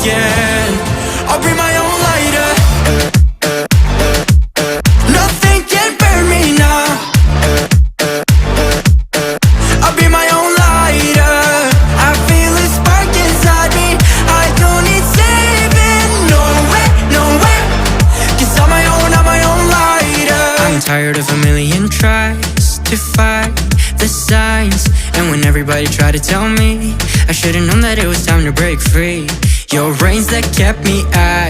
again. I'll bring my own lighter. Nothing can burn me now. I'll be my own lighter. I feel a spark inside me. I don't need saving. No way, no way. 'Cause I'm my own lighter. I'm tired of a million tries to fight the signs. And when everybody tried to tell me, I should've known that it was time to break free. Your reins that kept me at